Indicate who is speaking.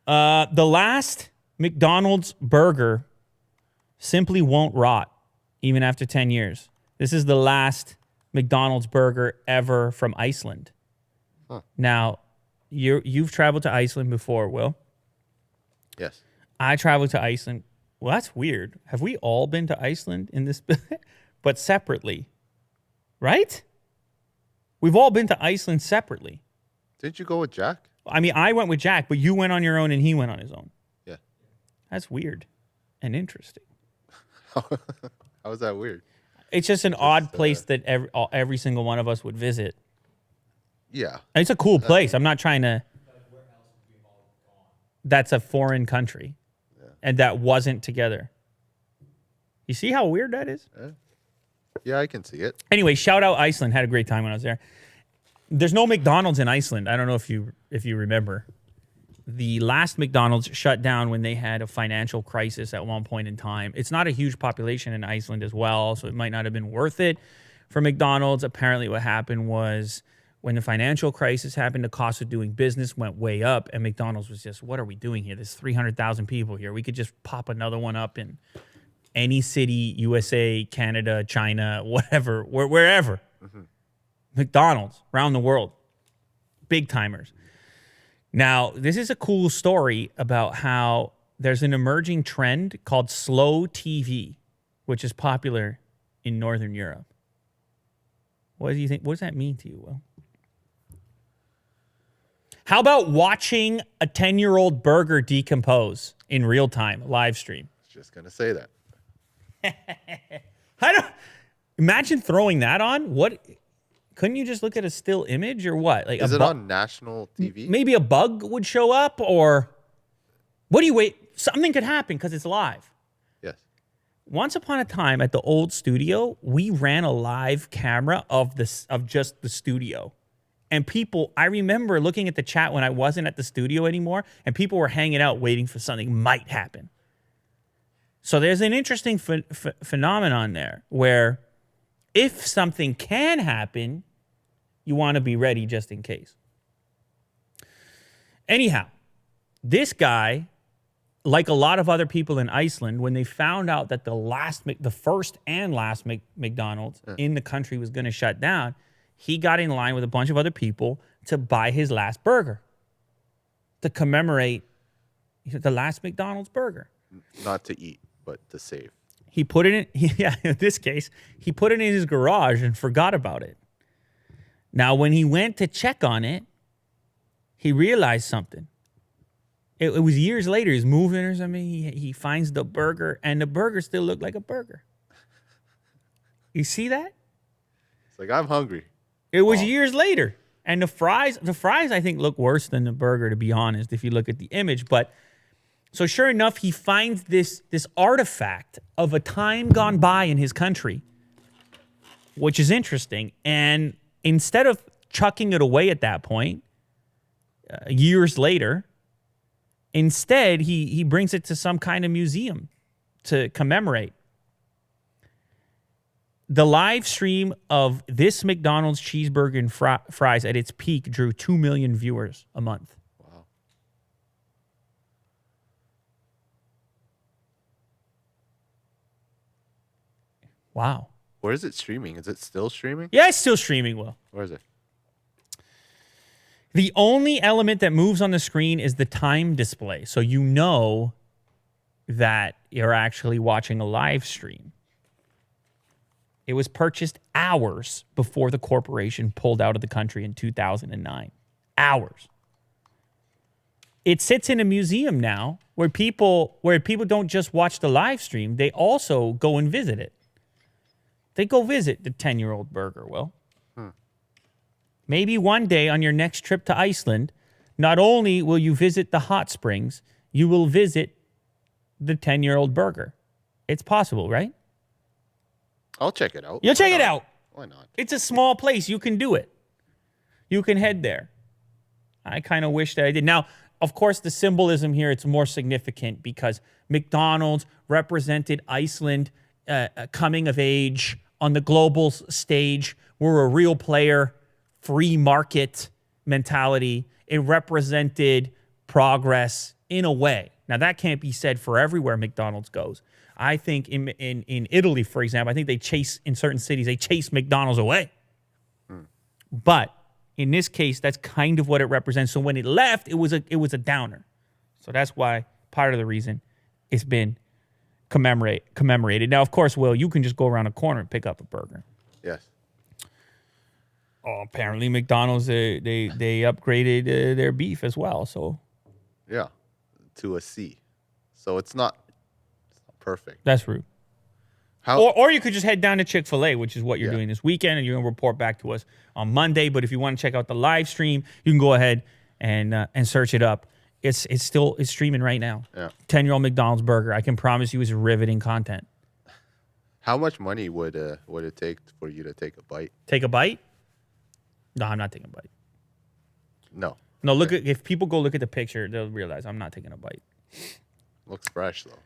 Speaker 1: The last McDonald's burger simply won't rot even after 10 years. This is the last McDonald's burger ever from Iceland.
Speaker 2: Huh.
Speaker 1: Now, you've traveled to Iceland before, Will.
Speaker 2: Yes.
Speaker 1: I traveled to Iceland. Well, that's weird. Have we all been to Iceland in this, but separately, right? We've all been to Iceland separately.
Speaker 2: Didn't you go with Jack?
Speaker 1: I mean, I went with Jack, but you went on your own and he went on his own.
Speaker 2: Yeah.
Speaker 1: That's weird and interesting.
Speaker 2: How is that weird?
Speaker 1: It's just an odd place that every single one of us would visit.
Speaker 2: Yeah.
Speaker 1: It's a cool place. I'm not trying to. That's a foreign country.
Speaker 2: Yeah.
Speaker 1: And that wasn't together. You see how weird that is?
Speaker 2: Yeah, I can see it.
Speaker 1: Anyway, shout out Iceland. Had a great time when I was there. There's no McDonald's in Iceland. I don't know if you remember. The last McDonald's shut down when they had a financial crisis at one point in time. It's not a huge population in Iceland as well, so it might not have been worth it for McDonald's. Apparently what happened was when the financial crisis happened, the cost of doing business went way up, and McDonald's was just, what are we doing here? There's 300,000 people here. We could just pop another one up in any city, USA, Canada, China, whatever, wherever. Mm-hmm. McDonald's around the world. Big timers. Now, this is a cool story about how there's an emerging trend called slow TV, which is popular in Northern Europe. What do you think? What does that mean to you, Will? How about watching a 10-year-old burger decompose in real time, live stream?
Speaker 2: I was just going to say that.
Speaker 1: Imagine throwing that on. What? Couldn't you just look at a still image or what? Like,
Speaker 2: is it on national TV?
Speaker 1: Maybe a bug would show up, or what do you wait? Something could happen because it's live.
Speaker 2: Yes.
Speaker 1: Once upon a time at the old studio, we ran a live camera of just the studio. And people, I remember looking at the chat when I wasn't at the studio anymore, and people were hanging out waiting for something might happen. So there's an interesting phenomenon there where if something can happen, you want to be ready just in case. Anyhow, this guy, like a lot of other people in Iceland, when they found out that the first and last McDonald's in the country was going to shut down, he got in line with a bunch of other people to buy his last burger to commemorate the last McDonald's burger.
Speaker 2: Not to eat, but to save.
Speaker 1: He put it in, in this case, he put it in his garage and forgot about it. Now, when he went to check on it, he realized something. It was years later. He's moving or something. He finds the burger, and the burger still looked like a burger. You see that?
Speaker 2: It's like, I'm hungry.
Speaker 1: It was years later. And the fries, I think, look worse than the burger, to be honest, if you look at the image. But so sure enough, he finds this artifact of a time gone by in his country, which is interesting. And instead of chucking it away at that point, years later, instead, he brings it to some kind of museum to commemorate. The live stream of this McDonald's cheeseburger and fries at its peak drew 2 million viewers a month.
Speaker 2: Wow.
Speaker 1: Wow.
Speaker 2: Where is it streaming? Is it still streaming?
Speaker 1: Yeah, it's still streaming, Will.
Speaker 2: Where is it?
Speaker 1: The only element that moves on the screen is the time display. So you know that you're actually watching a live stream. It was purchased hours before the corporation pulled out of the country in 2009. Hours. It sits in a museum now where people don't just watch the live stream, they also go and visit it. They go visit the 10-year-old burger, Will. Maybe one day on your next trip to Iceland, not only will you visit the hot springs, you will visit the 10-year-old burger. It's possible, right?
Speaker 2: I'll check it out.
Speaker 1: You'll check it out.
Speaker 2: Why not?
Speaker 1: It's a small place. You can do it. You can head there. I kind of wish that I did. Now, of course, the symbolism here, it's more significant because McDonald's represented Iceland coming of age on the global stage. We're a real player, free market mentality. It represented progress in a way. Now, that can't be said for everywhere McDonald's goes. I think in Italy, for example, I think in certain cities, they chase McDonald's away. But in this case, that's kind of what it represents. So when it left, it was a downer. So that's why part of the reason it's been commemorated. Now, of course, Will, you can just go around the corner and pick up a burger.
Speaker 2: Yes.
Speaker 1: Oh, apparently McDonald's they upgraded their beef as well. So
Speaker 2: Yeah. To a C. So it's not perfect.
Speaker 1: that's rude.
Speaker 2: How?
Speaker 1: Or you could just head down to Chick-fil-A, which is what you're
Speaker 2: Yeah.
Speaker 1: doing this weekend, and you're gonna report back to us on Monday. But if you want to check out the live stream, you can go ahead and search it up. It's streaming right now.
Speaker 2: Yeah.
Speaker 1: 10-year-old McDonald's burger. I can promise you, is riveting content.
Speaker 2: How much money would it take for you to take a bite?
Speaker 1: Take a bite? No, I'm not taking a bite.
Speaker 2: No.
Speaker 1: No, if people go look at the picture, they'll realize I'm not taking a bite.
Speaker 2: Looks fresh though.